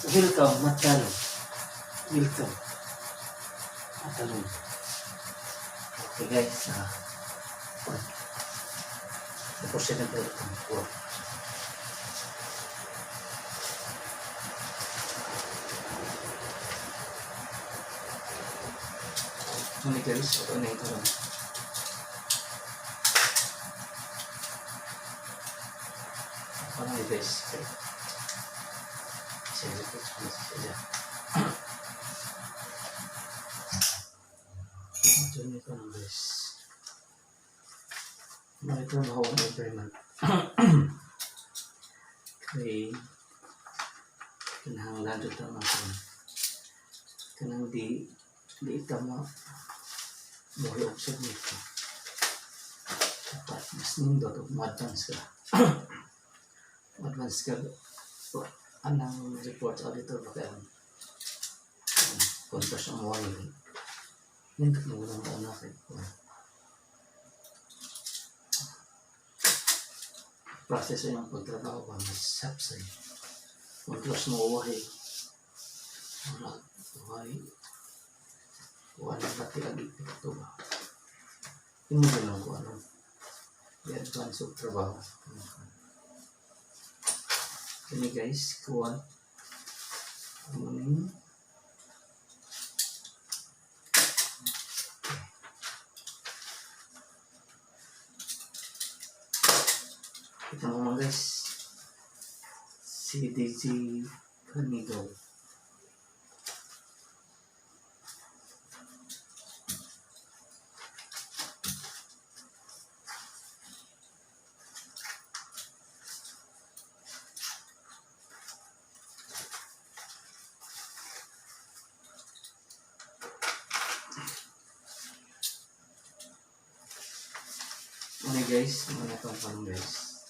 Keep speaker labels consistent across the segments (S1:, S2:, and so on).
S1: Welcome, Matalon. Welcome, Matalon. Okay guys, tapos siya na tayo itong ini guys, ito na ito lang. Parang ni guys, okay. Sige, sige. Ito na ito lang guys. Ito na ako ng experiment. Okay. Kinahanglan ito naman. Kanang di tama. Buhay option nito. Dapat mas nindot o ma-advance ka. Ma-advance ka. Anang report auditor ba kaya kontas ang warning. Nindot na walang anak eh. Process ay ang pagtrabaho ba mas sapsay. Kontas mo wahay. Wala pati lagi ito ba? Hindi mo lang kung ano. I-advance of trabaho. Ini guys, kuha. Ano kita mo mga guys. CDG Canigo. Ano guys, mga napapang guys.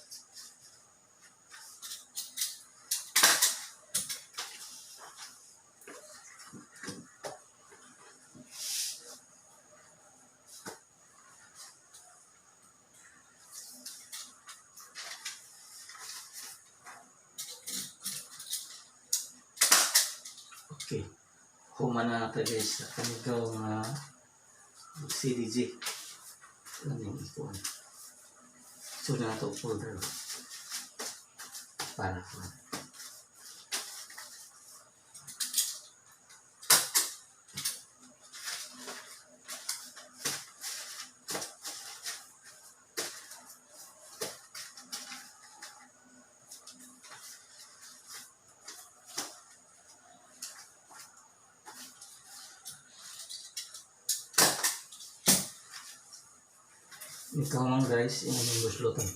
S1: Okay, humana na ito guys. Kanigaw nga CDG. Ano yung ikuan. So na ito folder para ko. Ikaw lang guys, yung buslutan.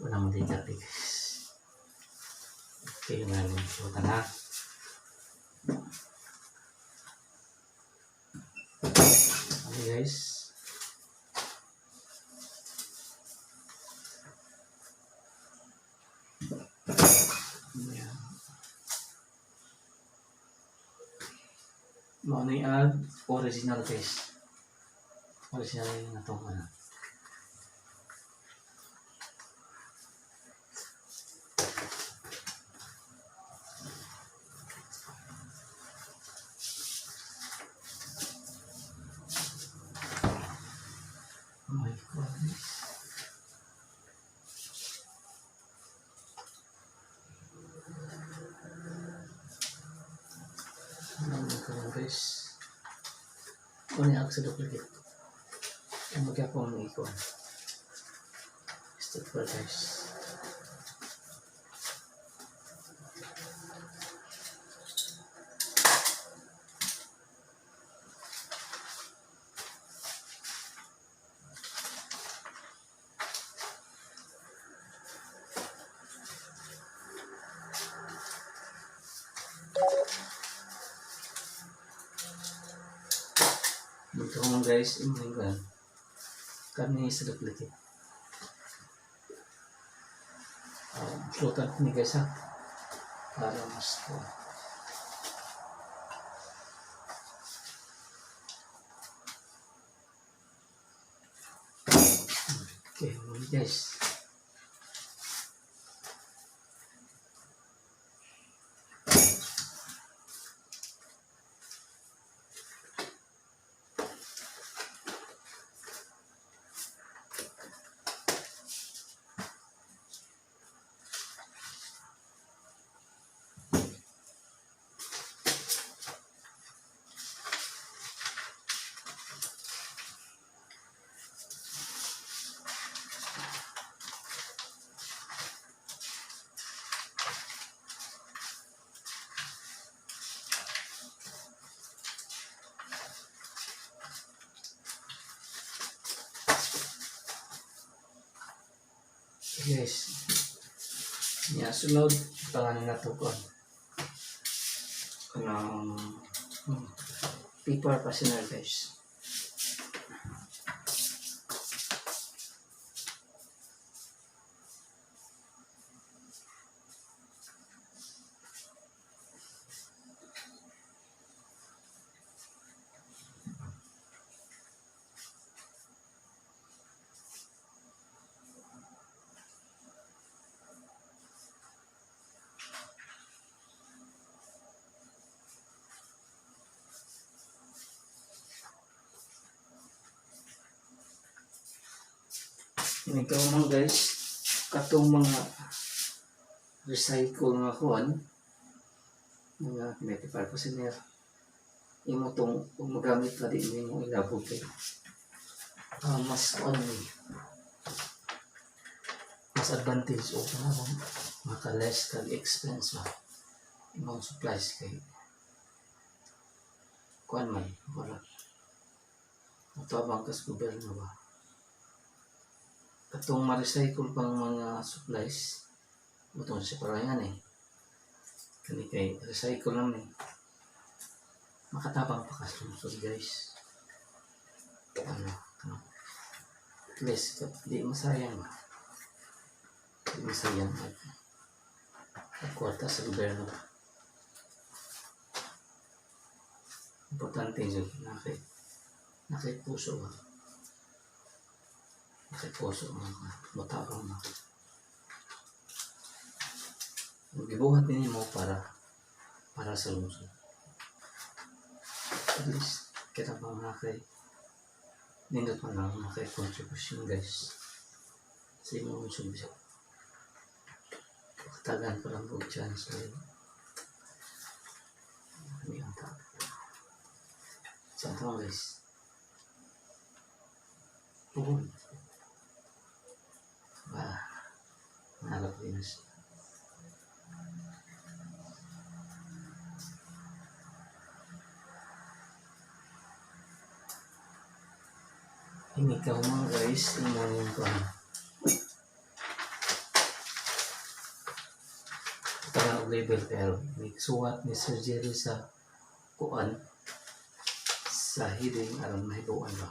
S1: Wala mo din dati guys. Okay, wala mo buslutan ha. Okay guys. Mau na i-add original guys. Original yung natong ano. Oh my God. Guys, kung niya ako sa duplicate ang magkakong ikon step for guys. Ito mga guys, imahin kami sa duplicate. Flotan ni guys ha. Para mas po. Okay, guys. Guys, niya sunod pangalan na to ko. Kanang paper fastener guys. Ikaw man guys, katong mga recycle nga kuan, mga paper fastener, imo tong kung magamit ka din mo ilabog kay mas kuan mas advantage o maka less kag expense ba imong supplies kay kuan man wala matabang kas gobyerno ba katong ma-recycle pang mga supplies butong sa parayan kani kay recycle lang makatabang pa kas lungsod guys at least di masayang ba di masayang at kwarta sa gobyerno importante yun nakay puso ba puso matabang na gibuhat din mo para sa lungsod at least kita pa nakay nindot man lang nakay contribution guys sa imong lungsod siya katagan pa lang po chance rin kami ang tao sa ito guys puhon Nalap din siya. Ini ka mga guys, imo yung kuan. Parang label pero may suwat ni surgery sa kuan sa hiding aron mahibuan ba.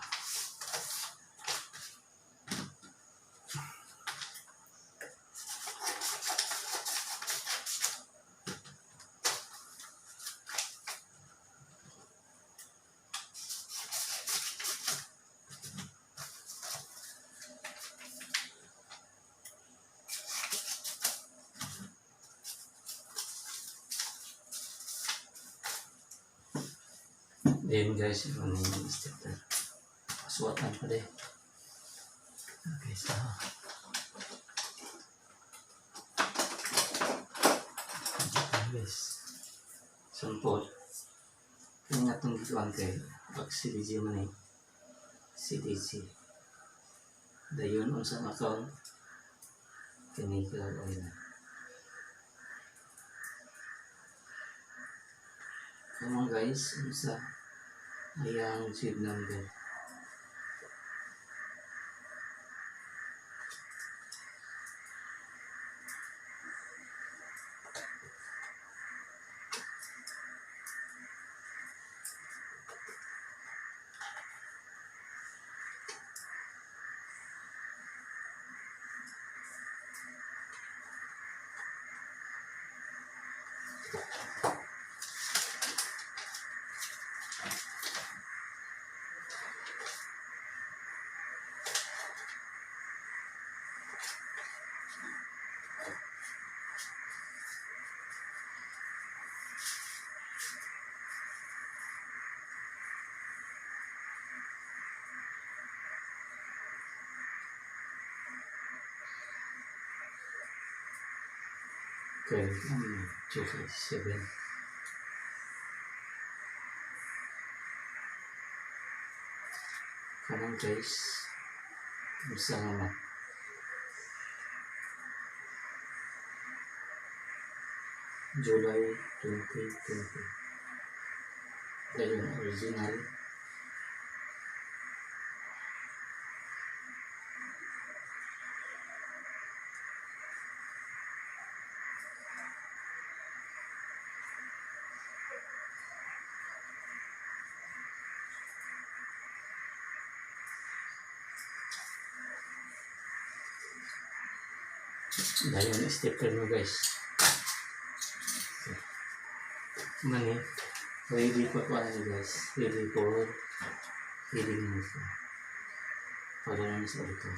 S1: Then guys, ito na yung stepper. Pasuwatan pa din. Okay, so. Guys. Sample. Kaya nga itong gituan kayo. Pag CDG man CDG. Dayon on sa account. Chemical oil. Come on guys, sa ayang seed number. Okay, 257. Come on guys. Bisa naman. July 2020. Dahil yung original. Dahil yung stepper mo guys. Mani, ready for po ano guys. Ready for healing mo siya. Para naman sa ito.